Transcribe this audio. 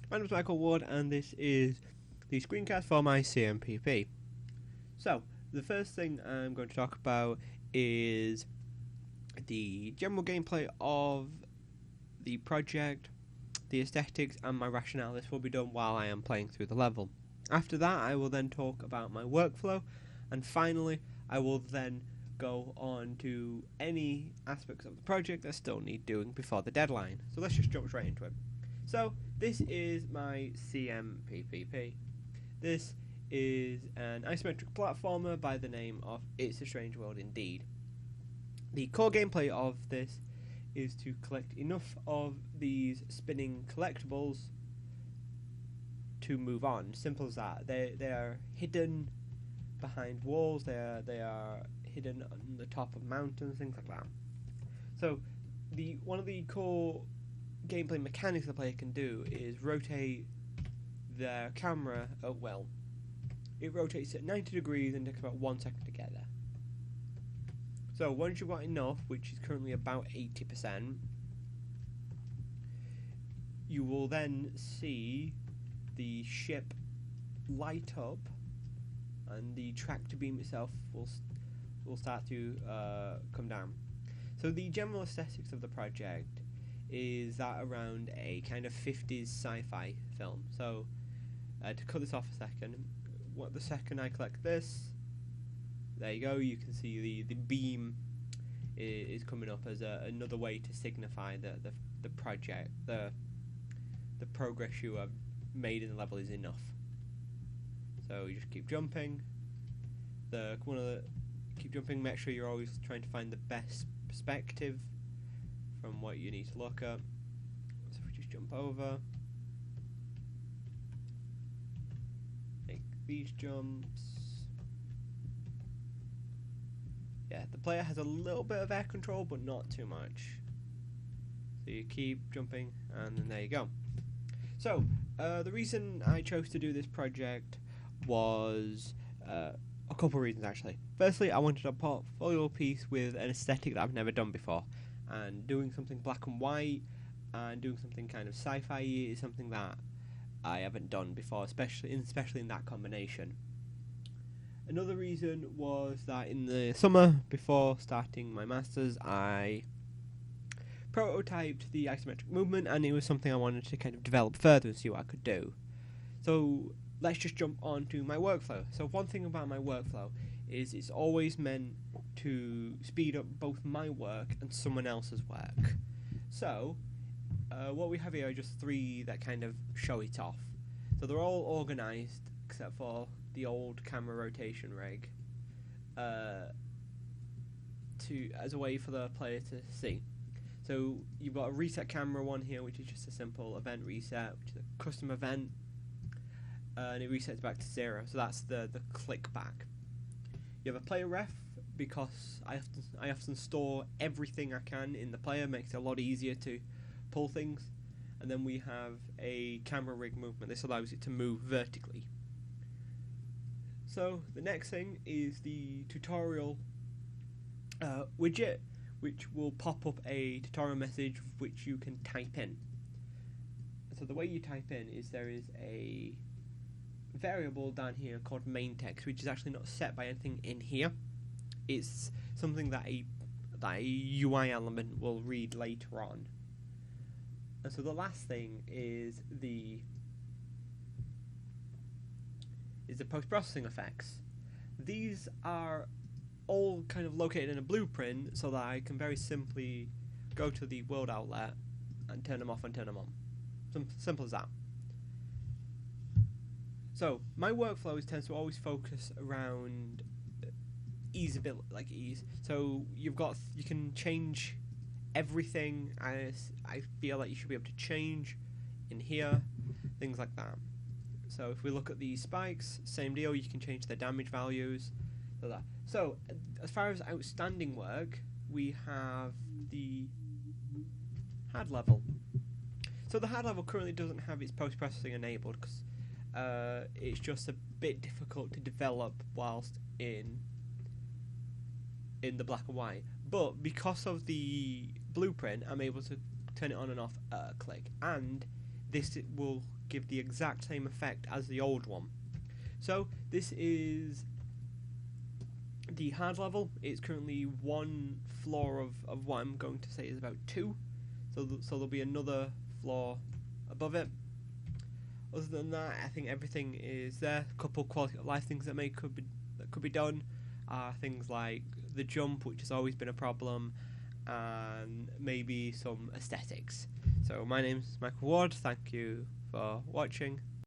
My name is Michael Ward, and this is the screencast for my CMPPP. So, the first thing I'm going to talk about is the general gameplay of the project, the aesthetics, and my rationale. This will be done while I am playing through the level. After that, I will then talk about my workflow, and finally, I will then go on to any aspects of the project that still need doing before the deadline. So let's just jump straight into it. So this is my CMPPP. This is an isometric platformer by the name of It's a Strange World Indeed. The core gameplay of this is to collect enough of these spinning collectibles to move on. Simple as that. They are hidden behind walls. They are hidden on the top of mountains, things like that. So one of the core gameplay mechanics the player can do is rotate their camera at will. It rotates at 90 degrees and takes about 1 second to get there. So once you've got enough, which is currently about 80%, you will then see the ship light up, and the tractor beam itself will start to come down. So the general aesthetics of the project is that around a kind of 50s sci-fi film. So to cut this off a second, the second I collect this, there you go, you can see the beam is coming up as another way to signify that the project, the progress you have made in the level is enough. So you just keep jumping. Keep jumping. Make sure you're always trying to find the best perspective from what you need to look at. So if we just jump over, make these jumps. Yeah, the player has a little bit of air control, but not too much. So you keep jumping, and then there you go. So the reason I chose to do this project was a couple of reasons actually. Firstly, I wanted a portfolio piece with an aesthetic that I've never done before, and doing something black and white and doing something kind of sci-fi is something that I haven't done before, especially in that combination. Another reason was that in the summer before starting my masters, I prototyped the isometric movement, and it was something I wanted to kind of develop further and see what I could do. So let's just jump on to my workflow. So one thing about my workflow is it's always meant to speed up both my work and someone else's work. So what we have here are just 3 that kind of show it off. So they're all organised except for the old camera rotation rig as a way for the player to see. So you've got a reset camera one here, which is just a simple event reset, which is a custom event, and it resets back to 0. So that's the click back. You have a player ref, because I often store everything I can in the player, makes it a lot easier to pull things. And then we have a camera rig movement. This allows it to move vertically. So the next thing is the tutorial widget, which will pop up a tutorial message which you can type in. So the way you type in is there is a variable down here called main text, which is actually not set by anything in here. It's something that a UI element will read later on. And so the last thing is the post-processing effects. These are all kind of located in a blueprint, so that I can very simply go to the world outlet and turn them off and turn them on. Simple as that. So my workflow tends to always focus around ease. So you can change everything as I feel like you should be able to change in here, things like that. So if we look at these spikes, same deal, you can change their damage values. So as far as outstanding work, we have the hard level. So the hard level currently doesn't have its post-processing enabled because it's just a bit difficult to develop whilst in the black and white. But because of the blueprint, I'm able to turn it on and off at a click, and this will give the exact same effect as the old one. So this is the hard level. It's currently one floor of what I'm going to say is about 2. So there'll be another floor above it. Other than that, I think everything is there. A couple quality of life things that could be done are things like the jump, which has always been a problem, and maybe some aesthetics. So my name's Michael Ward. Thank you for watching.